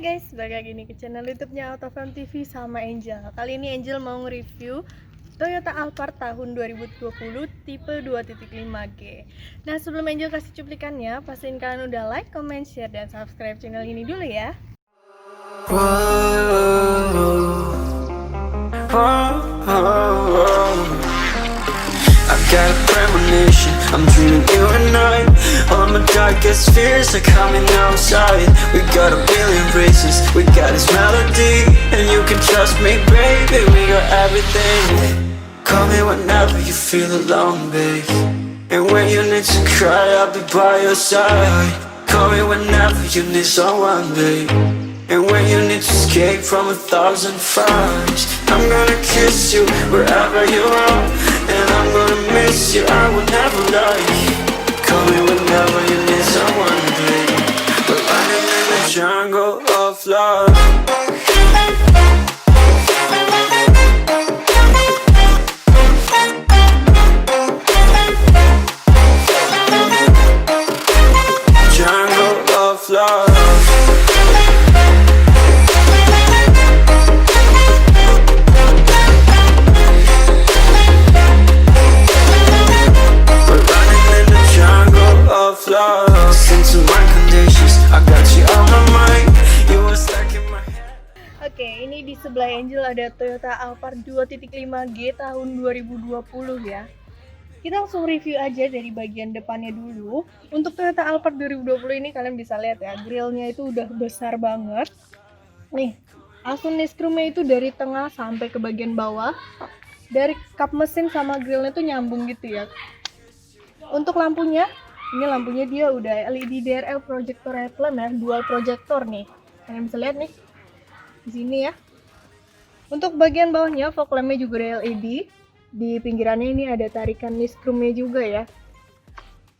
guys, balik lagi nih ke channel YouTube-nya Autofam TV sama Angel. Kali ini Angel mau nge-review Toyota Alphard tahun 2020 tipe 2.5G. Nah, sebelum Angel kasih cuplikannya, pastiin kalian udah like, comment, share, dan subscribe channel ini dulu ya. I've got a premonition, I'm dreaming you and I. All my darkest fears are coming outside. We got a billion races, we got this melody. And you can trust me, baby, we got everything. Call me whenever you feel alone, babe. And when you need to cry, I'll be by your side. Call me whenever you need someone, babe. And when you need to escape from 1,000 fires, I'm gonna kiss you wherever you are. And I'm gonna miss you, I will never lie. Call me whenever you need someone, babe. We're running in the jungle of love. Jungle of love. Oke, ini di sebelah Angel ada Toyota Alphard 2.5G tahun 2020 ya. Kita langsung review aja dari bagian depannya dulu. Untuk Toyota Alphard 2020 ini kalian bisa lihat ya, grillnya itu udah besar banget. Nih, Alsun Niskrumnya itu dari tengah sampai ke bagian bawah. Dari kap mesin sama grillnya tuh nyambung gitu ya. Untuk lampunya, ini lampunya dia udah LED DRL projector headlamp ya, dual projector nih. Kalian bisa lihat nih di sini ya. Untuk bagian bawahnya fog lampnya juga ada LED. Di pinggirannya ini ada tarikan niskrumnya juga ya.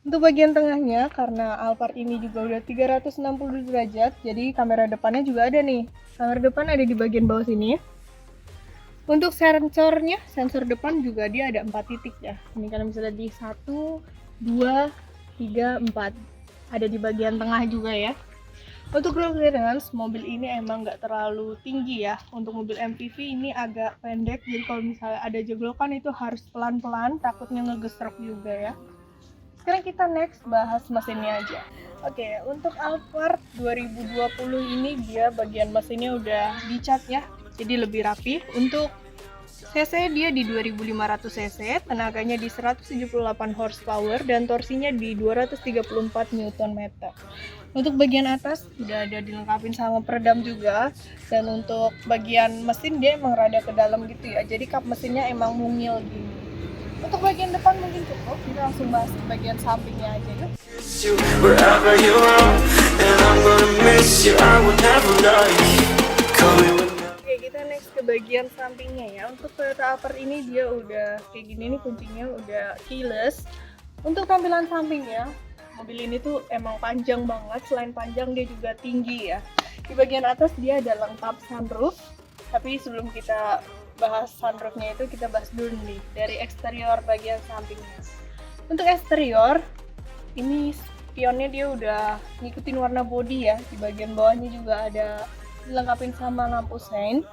Untuk bagian tengahnya, karena Alphard ini juga udah 360 derajat, jadi kamera depannya juga ada nih. Kamera depan ada di bagian bawah sini. Untuk sensornya, sensor depan juga dia ada 4 titik ya. Ini kalian bisa lihat di 1, 2, 3, 4. Ada di bagian tengah juga ya. Untuk ground clearance, mobil ini emang nggak terlalu tinggi ya. Untuk mobil MPV ini agak pendek, jadi kalau misalnya ada jeglokan itu harus pelan-pelan, takutnya ngegesrek juga ya. Sekarang kita next bahas mesinnya aja. Oke, untuk Alphard 2020 ini dia bagian mesinnya udah dicat ya, jadi lebih rapi. Untuk cc dia di 2500 cc, tenaganya di 178 horsepower dan torsinya di 234 Nm. Untuk bagian atas udah ada dilengkapin sama peredam juga, dan untuk bagian mesin dia emang rada ke dalam gitu ya, jadi kap mesinnya emang mungil gini. Untuk bagian depan mungkin cukup, kita langsung bahas ke bagian sampingnya aja yuk. Oke, kita next ke bagian sampingnya ya. Untuk Toyota Alphard ini dia udah kayak gini nih, kuncinya udah keyless. Untuk tampilan sampingnya, mobil ini tuh emang panjang banget, selain panjang dia juga tinggi ya. Di bagian atas dia ada lengkap sunroof, tapi sebelum kita bahas sunroofnya itu kita bahas dulu nih dari eksterior bagian sampingnya. Untuk eksterior, ini spionnya dia udah ngikutin warna body ya. Di bagian bawahnya juga ada dilengkapin sama lampu sein.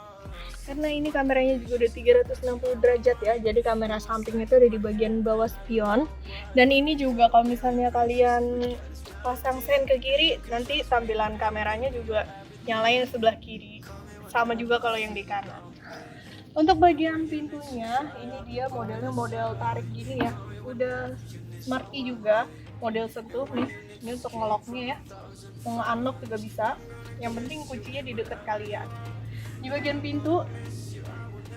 Karena ini kameranya juga udah 360 derajat ya, jadi kamera samping itu ada di bagian bawah spion. Dan ini juga kalau misalnya kalian pasang sein ke kiri, nanti tampilan kameranya juga nyalain sebelah kiri. Sama juga kalau yang di kanan. Untuk bagian pintunya, ini dia modelnya model tarik gini ya. Udah smart key juga, model sentuh nih. Ini untuk ngeloknya ya, mau nge-unlock juga bisa. Yang penting kuncinya di dekat kalian. Di bagian pintu,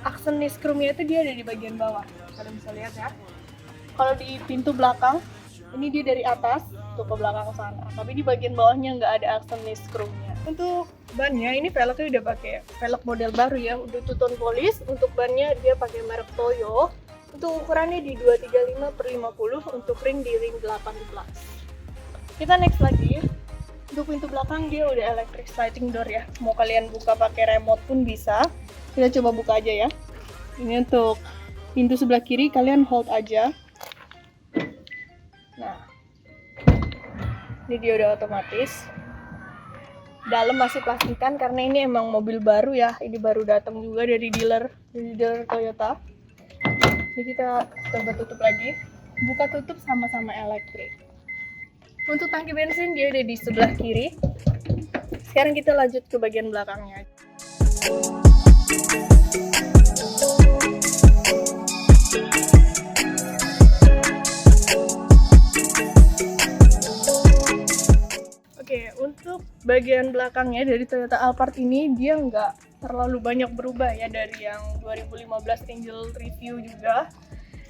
aksen niskrumnya itu dia ada di bagian bawah. Kalian bisa lihat ya. Kalau di pintu belakang, ini dia dari atas tuh ke belakang sana. Tapi di bagian bawahnya nggak ada aksen niskrumnya. Untuk bannya, ini velgnya udah pakai velg model baru ya, udah two-tone polish. Untuk bannya dia pakai merek Toyo. Untuk ukurannya di 235/50, untuk ring di ring 18. Kita next lagi. Untuk pintu belakang dia udah electric sliding door ya. Mau kalian buka pakai remote pun bisa. Kita coba buka aja ya. Ini untuk pintu sebelah kiri, kalian hold aja. Nah, ini dia udah otomatis. dalam masih plastikan karena ini emang mobil baru ya. Ini baru datang juga dari dealer Toyota. Jadi kita coba tutup lagi. Buka tutup sama-sama elektrik. Untuk tangki bensin dia ada di sebelah kiri. Sekarang kita lanjut ke bagian belakangnya. Untuk bagian belakangnya dari Toyota Alphard ini dia nggak terlalu banyak berubah ya dari yang 2015 Angel review juga.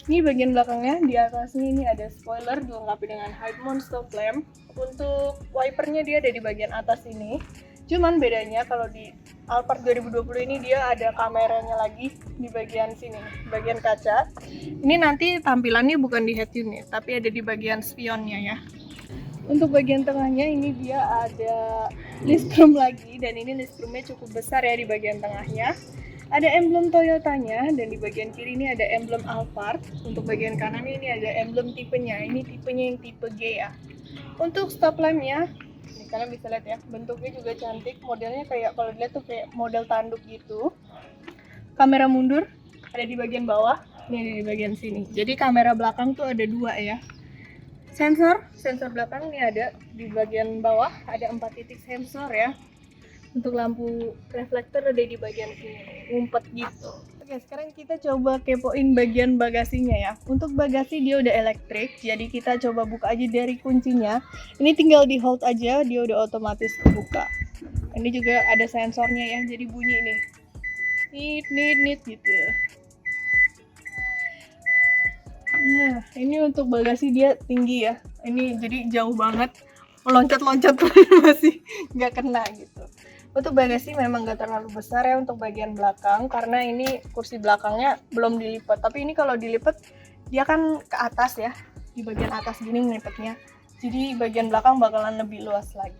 Ini bagian belakangnya, di atasnya ini ada spoiler dilengkapi dengan head mount stop lamp. Untuk wipernya dia ada di bagian atas ini. Cuman bedanya kalau di Alphard 2020 ini dia ada kameranya lagi di bagian sini, bagian kaca. Ini nanti tampilannya bukan di head unit, tapi ada di bagian spionnya ya. Untuk bagian tengahnya ini dia ada liskrum lagi, dan ini liskrumnya cukup besar ya di bagian tengahnya. Ada emblem Toyotanya, dan di bagian kiri ini ada emblem Alphard. Untuk bagian kanan ini ada emblem tipenya, ini tipenya yang tipe G ya. Untuk stop lampnya, ini kalian bisa lihat ya, bentuknya juga cantik, modelnya kayak kalau dilihat tuh kayak model tanduk gitu. Kamera mundur ada di bagian bawah, ini ada di bagian sini. Jadi kamera belakang tuh ada dua ya. Sensor belakang ini ada di bagian bawah, ada 4 titik sensor ya. Untuk lampu reflektor ada di bagian sini, ngumpet gitu. Oke, sekarang kita coba kepoin bagian bagasinya ya. Untuk bagasi dia udah elektrik, jadi kita coba buka aja dari kuncinya. Ini tinggal di hold aja, dia udah otomatis terbuka. Ini juga ada sensornya ya, jadi bunyi nih. Nit gitu. Nah, ini untuk bagasi dia tinggi ya. Ini jadi jauh banget, meloncat-loncat masih nggak kena gitu. Untuk bagasi memang nggak terlalu besar ya untuk bagian belakang, karena ini kursi belakangnya belum dilipat. Tapi ini kalau dilipat dia kan ke atas ya, di bagian atas gini ngelipatnya. Jadi bagian belakang bakalan lebih luas lagi.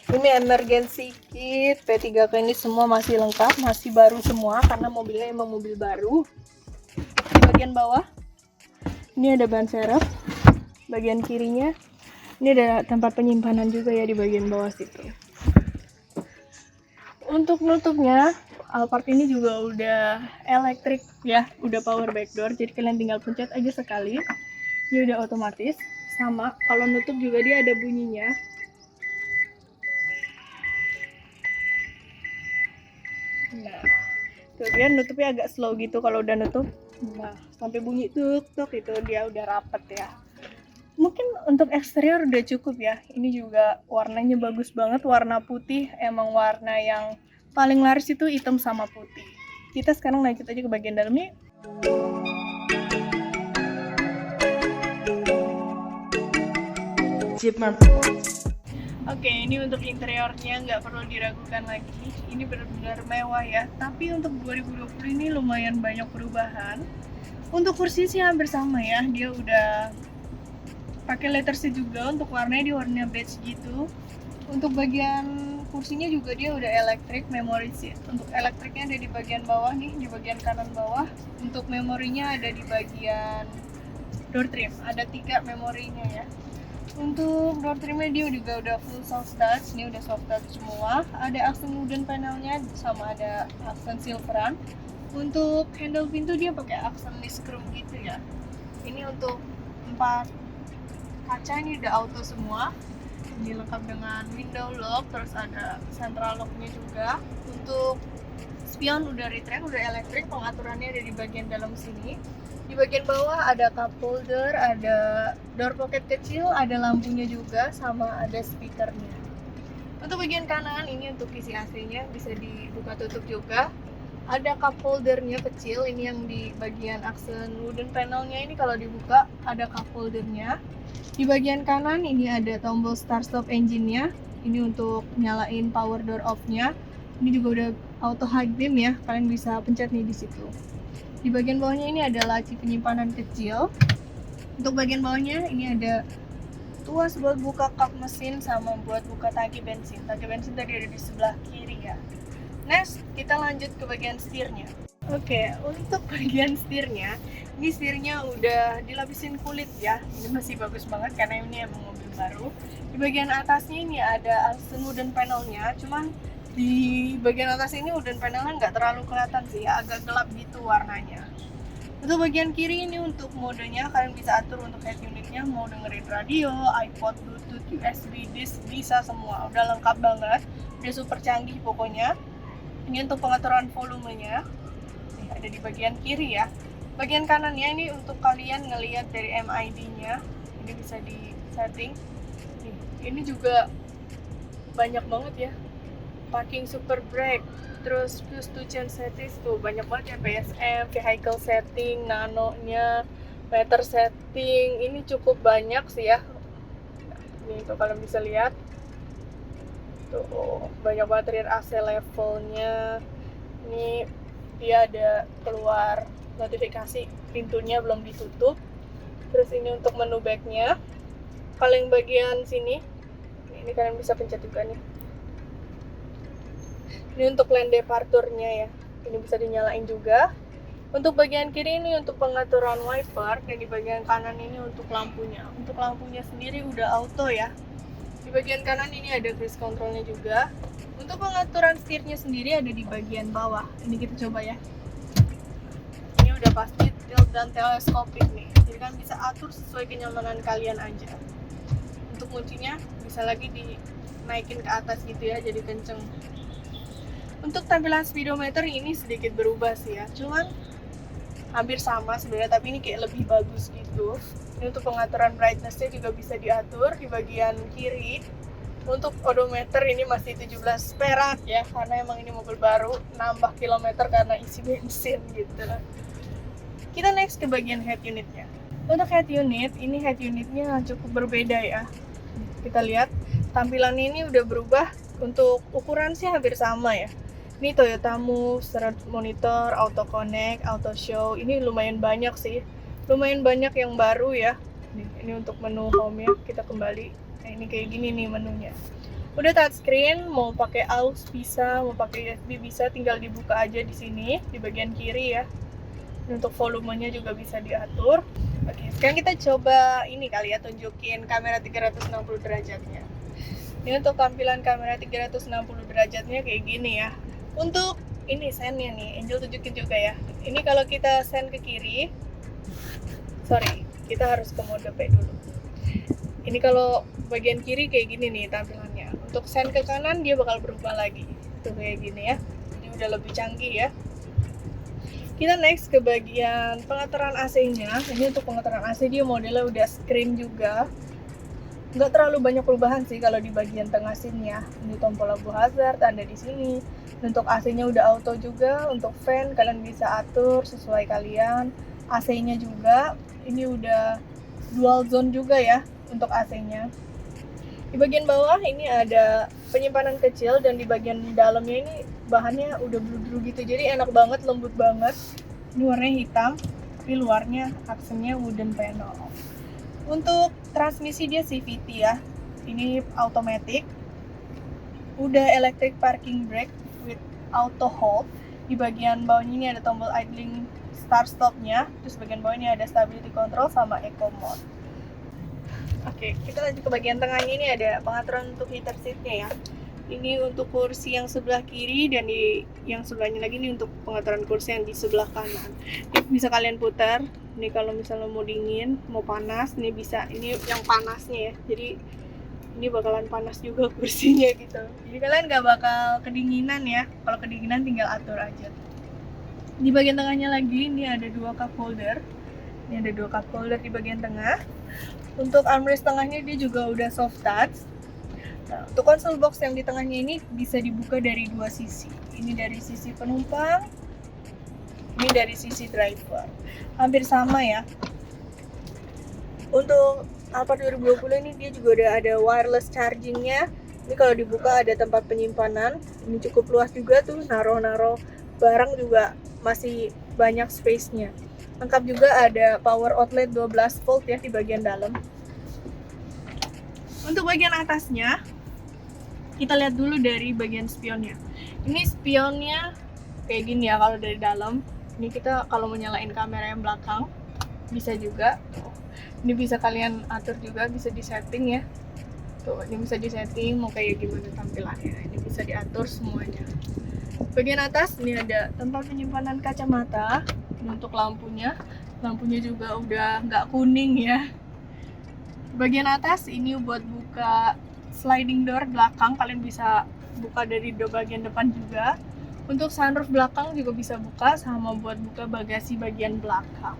Ini emergency kit, P3K ini semua masih lengkap, masih baru semua karena mobilnya emang mobil baru. Di bagian bawah ini ada ban serep, bagian kirinya ini ada tempat penyimpanan juga ya di bagian bawah situ. Untuk nutupnya, Alphard ini juga udah elektrik ya, udah power back door, jadi kalian tinggal pencet aja sekali, dia udah otomatis. Sama, kalau nutup juga dia ada bunyinya. Nah, tuh dia nutupnya agak slow gitu kalau udah nutup. Nah, sampai bunyi tuk itu dia udah rapet ya. Mungkin untuk eksterior udah cukup ya. Ini juga warnanya bagus banget, warna putih. Emang warna yang paling laris itu hitam sama putih. Kita sekarang lanjut aja ke bagian dalamnya. Oke, ini untuk interiornya nggak perlu diragukan lagi. Ini benar-benar mewah ya. Tapi untuk 2020 ini lumayan banyak perubahan. Untuk kursi sih hampir sama ya. Dia udah pakai leather seat juga. Untuk warnanya di warna beige gitu. Untuk bagian kursinya juga dia udah elektrik, memory seat. Untuk elektriknya ada di bagian bawah nih, di bagian kanan bawah. Untuk memorinya ada di bagian door trim. Ada 3 memorinya ya. Untuk door trimnya dia juga udah full soft touch, ini udah soft touch semua. Ada aksen wooden panelnya sama ada aksen silveran. Untuk handle pintu dia pakai aksen liskrum gitu ya. Ini untuk 4 kaca ini udah auto semua. Ini lengkap dengan window lock, terus ada central locknya juga. Untuk spion udah retract, udah elektrik, pengaturannya ada di bagian dalam sini. Di bagian bawah ada cup holder, ada door pocket kecil, ada lampunya juga, sama ada speakernya. Untuk bagian kanan ini untuk isi AC-nya bisa dibuka tutup juga. Ada cup holdernya kecil, ini yang di bagian aksen wooden panelnya ini kalau dibuka ada cup holdernya. Di bagian kanan ini ada tombol start stop engine-nya. Ini untuk nyalain power door off-nya. Ini juga udah auto high beam ya, kalian bisa pencet nih di situ. Di bagian bawahnya ini ada laci penyimpanan kecil. Untuk bagian bawahnya ini ada tuas buat buka kap mesin sama buat buka tangki bensin. Tangki bensin tadi ada di sebelah kiri ya. Next, kita lanjut ke bagian setirnya. Oke, untuk bagian setirnya, ini setirnya udah dilapisin kulit ya. Ini masih bagus banget karena ini emang mobil baru. Di bagian atasnya ini ada Alston wooden panelnya, cuman di bagian atas ini wooden panelnya nggak terlalu kelihatan sih, agak gelap gitu warnanya. Untuk bagian kiri ini untuk modenya, kalian bisa atur untuk head unitnya, mau dengerin radio, iPod, Bluetooth, USB, disk, bisa semua. Udah lengkap banget, udah super canggih pokoknya. Ini untuk pengaturan volumenya. Ada di bagian kiri ya. Bagian kanannya ini untuk kalian ngelihat dari MID-nya. Ini bisa di setting. Ini juga banyak banget ya. Parking super brake, terus push to change settings tuh banyak banget ya, PSM, vehicle setting, nano-nya, meter setting. Ini cukup banyak sih ya. Ini tuh kalian bisa lihat. Tuh banyak banget rear AC levelnya. Ini dia ada keluar notifikasi pintunya belum ditutup. Terus ini untuk menu backnya. Kalau yang bagian sini, ini kalian bisa pencet juga nih. Ini untuk lane departure-nya ya. Ini bisa dinyalain juga. Untuk bagian kiri ini untuk pengaturan wiper, dan di bagian kanan ini untuk lampunya. Untuk lampunya sendiri udah auto ya. Di bagian kanan ini ada cruise control-nya juga. Untuk pengaturan setirnya sendiri ada di bagian bawah. Ini kita coba ya. Ini udah pasti tilt dan teleskopik nih. Jadi kan bisa atur sesuai kenyamanan kalian aja. Untuk kuncinya bisa lagi dinaikin ke atas gitu ya, jadi kenceng. Untuk tampilan speedometer ini sedikit berubah sih ya. Cuman hampir sama sebenarnya, tapi ini kayak lebih bagus gitu. Ini untuk pengaturan brightness-nya juga bisa diatur di bagian kiri. Untuk odometer ini masih 17 perak ya, karena emang ini mobil baru, nambah kilometer karena isi bensin gitu. Kita next ke bagian head unitnya. Untuk head unit, ini head unitnya cukup berbeda ya. Kita lihat tampilannya ini udah berubah. Untuk ukuran sih hampir sama ya. Ini Toyota Move, Smart Monitor, Auto Connect, Auto Show. Ini lumayan banyak sih. Lumayan banyak yang baru ya. Ini untuk menu home-nya, kita kembali. Nah, ini kayak gini nih menunya. Udah touchscreen, mau pakai AUX bisa, mau pakai USB bisa, tinggal dibuka aja di sini di bagian kiri ya. Untuk volumenya juga bisa diatur. Oke, sekarang kita coba ini kali ya, tunjukin kamera 360 derajatnya. Ini untuk tampilan kamera 360 derajatnya kayak gini ya. Untuk ini send-nya nih, Angel tunjukin juga ya. Ini kalau kita send ke kiri, kita harus ke mode P dulu. Ini kalau bagian kiri kayak gini nih tampilannya. Untuk send ke kanan dia bakal berubah lagi. Tuh kayak gini ya. Ini udah lebih canggih ya. Kita next ke bagian pengaturan AC-nya. Ini untuk pengaturan AC dia modelnya udah screen juga. Nggak terlalu banyak perubahan sih kalau di bagian tengah sini ya. Ini tombol lampu hazard ada di sini. Untuk AC-nya udah auto juga. Untuk fan kalian bisa atur sesuai kalian. AC-nya juga ini udah dual zone juga ya untuk AC-nya. Di bagian bawah ini ada penyimpanan kecil, dan di bagian dalamnya ini bahannya udah blue gitu, jadi enak banget, lembut banget. Ini warnanya hitam, tapi luarnya aksennya wooden panel. Untuk transmisi dia CVT ya, ini automatic. Udah electric parking brake with auto hold. Di bagian bawahnya ini ada tombol idling start stop-nya, terus bagian bawah ini ada stability control sama eco mode. Oke, kita lanjut ke bagian tengahnya. Ini ada pengaturan untuk heater seat-nya ya. Ini untuk kursi yang sebelah kiri, dan di yang sebelahnya lagi ini untuk pengaturan kursi yang di sebelah kanan. Ini bisa kalian putar. Ini kalau misalnya mau dingin, mau panas, ini bisa. Ini yang panasnya ya. Jadi ini bakalan panas juga kursinya gitu. Jadi kalian nggak bakal kedinginan ya. Kalau kedinginan tinggal atur aja. Di bagian tengahnya lagi ini ada 2 cup holder. Ini ada 2 cup holder di bagian tengah. Untuk armrest tengahnya dia juga udah soft touch. Nah, untuk console box yang di tengahnya ini bisa dibuka dari 2 sisi. Ini dari sisi penumpang, ini dari sisi driver. Hampir sama ya. Untuk Alphard 2020 ini dia juga udah ada wireless chargingnya. Ini kalau dibuka ada tempat penyimpanan. Ini cukup luas juga tuh, naro-naro barang juga masih banyak space-nya. Lengkap juga ada power outlet 12 volt ya di bagian dalam. Untuk bagian atasnya, kita lihat dulu dari bagian spionnya. Ini spionnya kayak gini ya kalau dari dalam. Ini kita kalau mau nyalain kamera yang belakang bisa juga. Ini bisa kalian atur juga, bisa disetting ya. Tuh, ini bisa disetting mau kayak gimana tampilannya. Ini bisa diatur semuanya. Bagian atas ini ada tempat penyimpanan kacamata. Ini untuk lampunya. Lampunya juga udah nggak kuning ya. Bagian atas ini buat buka sliding door belakang, kalian bisa buka dari bagian depan juga. Untuk sunroof belakang juga bisa buka, sama buat buka bagasi bagian belakang.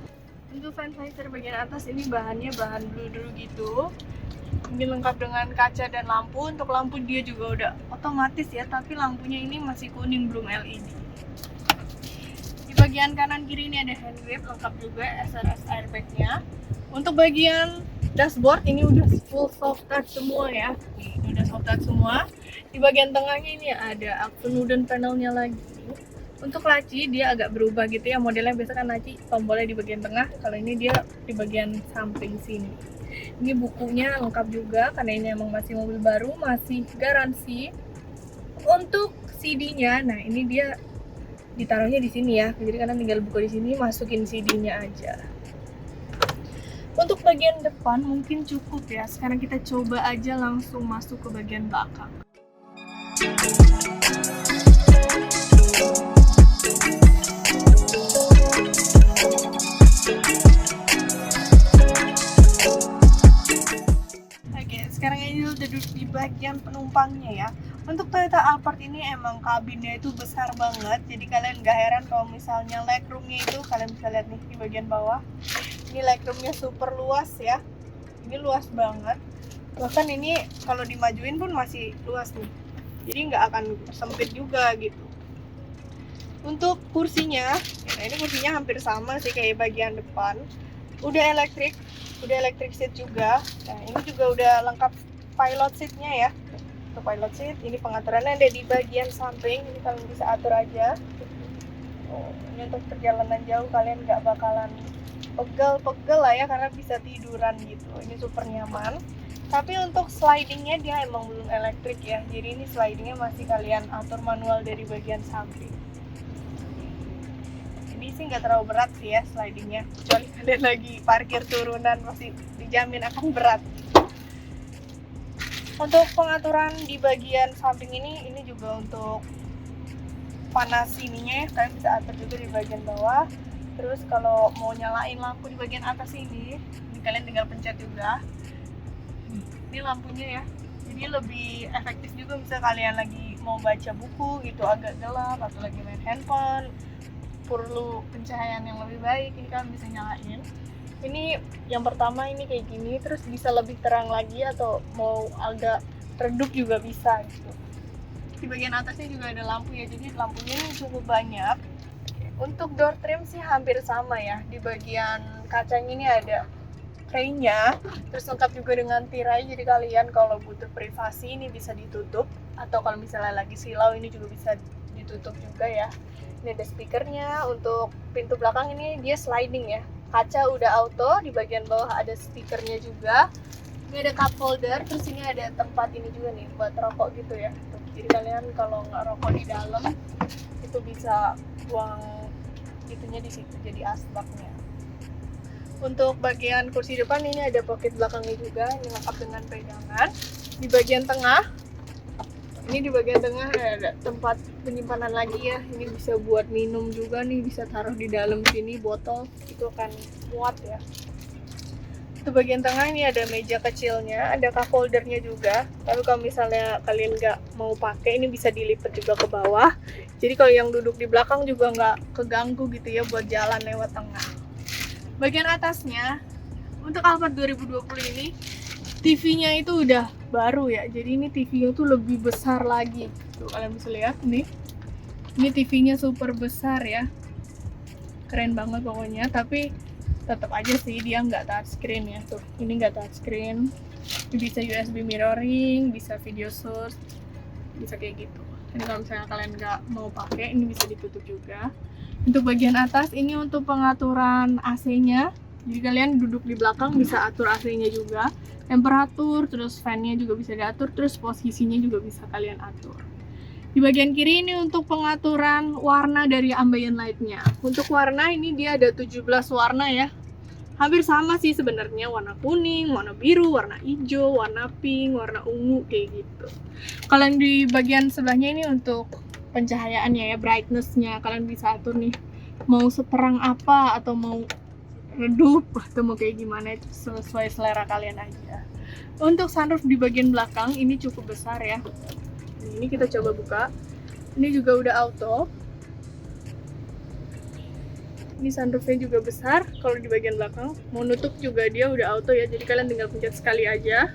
Untuk fan visor bagian atas ini bahannya bahan blue gitu. Ini lengkap dengan kaca dan lampu. Untuk lampu dia juga udah otomatis ya, tapi lampunya ini masih kuning, belum LED. Di bagian kanan kiri ini ada hand grip, lengkap juga SRS airbag-nya. Untuk bagian dashboard ini udah full soft touch semua ya. Nih, ini udah soft touch semua. Di bagian tengahnya ini ada aksen wooden panelnya lagi. Untuk laci dia agak berubah gitu ya, modelnya biasa kan laci tombolnya di bagian tengah, kalau ini dia di bagian samping sini. Ini bukunya lengkap juga karena ini emang masih mobil baru, masih garansi. Untuk CD-nya, nah ini dia ditaruhnya di sini ya, jadi kalian tinggal buka di sini, masukin CD-nya aja. Untuk bagian depan mungkin cukup ya. Sekarang kita coba aja langsung masuk ke bagian belakang. Oke, sekarang ini udah duduk di bagian penumpangnya ya. Untuk Toyota Alphard ini emang kabinnya itu besar banget, jadi kalian gak heran kalau misalnya legroomnya itu kalian bisa lihat nih di bagian bawah. Ini legroomnya super luas ya. Ini luas banget. Bahkan ini kalau dimajuin pun masih luas nih. Jadi nggak akan sempit juga gitu. Untuk kursinya, nah ini kursinya hampir sama sih kayak bagian depan. Udah electric seat juga. Nah ini juga udah lengkap pilot seatnya ya. Untuk pilot seat, ini pengaturannya ada di bagian samping. Ini kalian bisa atur aja. Oh, ini untuk perjalanan jauh kalian nggak bakalan pegel-pegel lah ya, karena bisa tiduran gitu. Ini super nyaman. Tapi untuk slidingnya dia emang belum elektrik ya, jadi ini slidingnya masih kalian atur manual dari bagian samping. Ini sih nggak terlalu berat sih ya slidingnya, kecuali kalian lagi parkir turunan masih dijamin akan berat. Untuk pengaturan di bagian samping ini juga untuk panas ininya ya, kalian bisa atur juga di bagian bawah. Terus kalau mau nyalain lampu di bagian atas ini kalian tinggal pencet juga. Ini lampunya ya, jadi lebih efektif juga bisa kalian lagi mau baca buku gitu agak gelap, atau lagi main handphone perlu pencahayaan yang lebih baik, ini kalian bisa nyalain. Ini yang pertama ini kayak gini, terus bisa lebih terang lagi atau mau agak redup juga bisa gitu. Di bagian atasnya juga ada lampu ya, jadi lampunya ini cukup banyak. Untuk door trim sih hampir sama ya, di bagian kacanya ini ada kayaknya, terus lengkap juga dengan tirai, jadi kalian kalau butuh privasi ini bisa ditutup, atau kalau misalnya lagi silau ini juga bisa ditutup juga ya. Ini ada speakernya. Untuk pintu belakang ini dia sliding ya, kaca udah auto, di bagian bawah ada speakernya juga. Ini ada cup holder, terus ini ada tempat ini juga nih buat rokok gitu ya. Jadi kalian kalau nggak rokok di dalam itu bisa buang itunya di situ, jadi asbaknya. Untuk bagian kursi depan ini ada pocket belakangnya juga, ini lengkap dengan pegangan. Di bagian tengah, ada tempat penyimpanan lagi ya. Ini bisa buat minum juga nih, bisa taruh di dalam sini botol, itu akan muat ya. Di bagian tengah ini ada meja kecilnya, ada cup holdernya juga. Tapi kalau misalnya kalian nggak mau pakai, ini bisa dilipat juga ke bawah. Jadi kalau yang duduk di belakang juga nggak keganggu gitu ya buat jalan lewat tengah. Bagian atasnya untuk Alphard 2020 ini TV-nya itu udah baru ya, jadi ini TV-nya tuh lebih besar lagi. Tuh kalian bisa lihat nih, ini TV-nya super besar ya, keren banget pokoknya. Tapi tetap aja sih dia nggak touchscreen ya. Tuh ini nggak touchscreen, bisa USB mirroring, bisa video source, bisa kayak gitu. Ini kalau misalnya kalian nggak mau pakai, ini bisa ditutup juga. Untuk bagian atas ini untuk pengaturan AC-nya, jadi kalian duduk di belakang bisa atur AC-nya juga, temperatur, terus fan-nya juga bisa diatur, terus posisinya juga bisa kalian atur. Di bagian kiri ini untuk pengaturan warna dari ambient light-nya. Untuk warna ini dia ada 17 warna ya. Hampir sama sih sebenarnya, warna kuning, warna biru, warna hijau, warna pink, warna ungu kayak gitu. Kalian di bagian sebelahnya ini untuk pencahayaannya ya, brightness-nya. Kalian bisa atur nih mau seterang apa atau mau redup atau mau kayak gimana, itu sesuai selera kalian aja. Untuk sunroof di bagian belakang ini cukup besar ya. Ini kita coba buka. Ini juga udah auto. Ini sunroofnya juga besar. Kalau di bagian belakang mau nutup juga dia udah auto ya. Jadi kalian tinggal pencet sekali aja.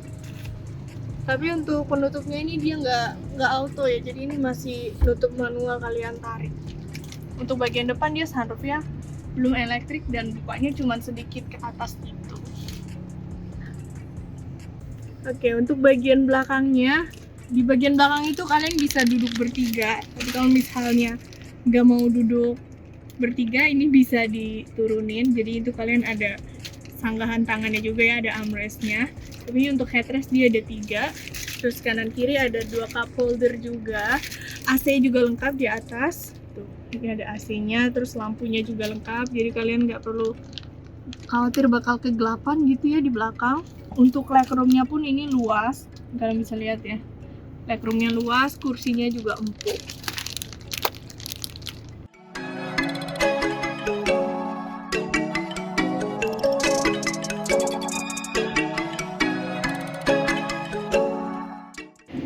Tapi untuk penutupnya ini dia nggak auto ya. Jadi ini masih nutup manual, kalian tarik. Untuk bagian depan dia sunroofnya belum elektrik dan bukanya cuma sedikit ke atas gitu. Oke, untuk bagian belakangnya, di bagian belakang itu kalian bisa duduk bertiga. Tapi kalau misalnya nggak mau duduk bertiga, ini bisa diturunin. Jadi itu kalian ada sanggahan tangannya juga ya, ada armrestnya. Tapi untuk headrest dia ada 3. Terus kanan kiri ada 2 cup holder juga. AC juga lengkap di atas. Tuh, ini ada AC-nya, terus lampunya juga lengkap. Jadi kalian nggak perlu khawatir bakal kegelapan gitu ya di belakang. Untuk legroomnya pun ini luas, kalian bisa lihat ya. Legroomnya luas, kursinya juga empuk.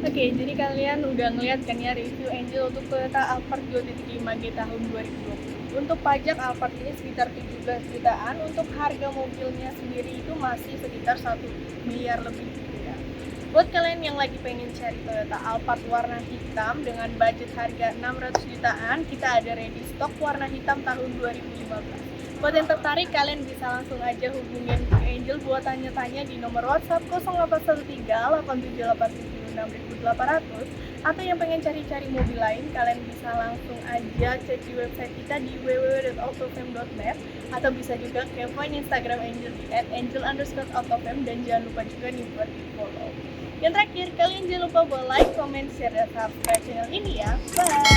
Oke, jadi kalian udah ngeliat kan ya review Angel untuk Toyota Alphard 2.5G tahun 2020. Untuk pajak Alphard ini sekitar 17 jutaan, untuk harga mobilnya sendiri itu masih sekitar 1 miliar lebih gitu ya. Buat kalian yang lagi pengen cari Toyota Alphard warna hitam dengan budget harga 600 jutaan, kita ada ready stock warna hitam tahun 2015. Buat yang tertarik, kalian bisa langsung aja hubungin Angel buat tanya-tanya di nomor WhatsApp 0813 8787 6800, atau yang pengen cari-cari mobil lain, kalian bisa langsung aja cek di website kita di www.autofam.net, atau bisa juga kepoin Instagram Angel di @angel_autofam, dan jangan lupa juga nih buat di follow. Yang terakhir, kalian jangan lupa buat like, comment, share, dan subscribe channel ini ya. Bye!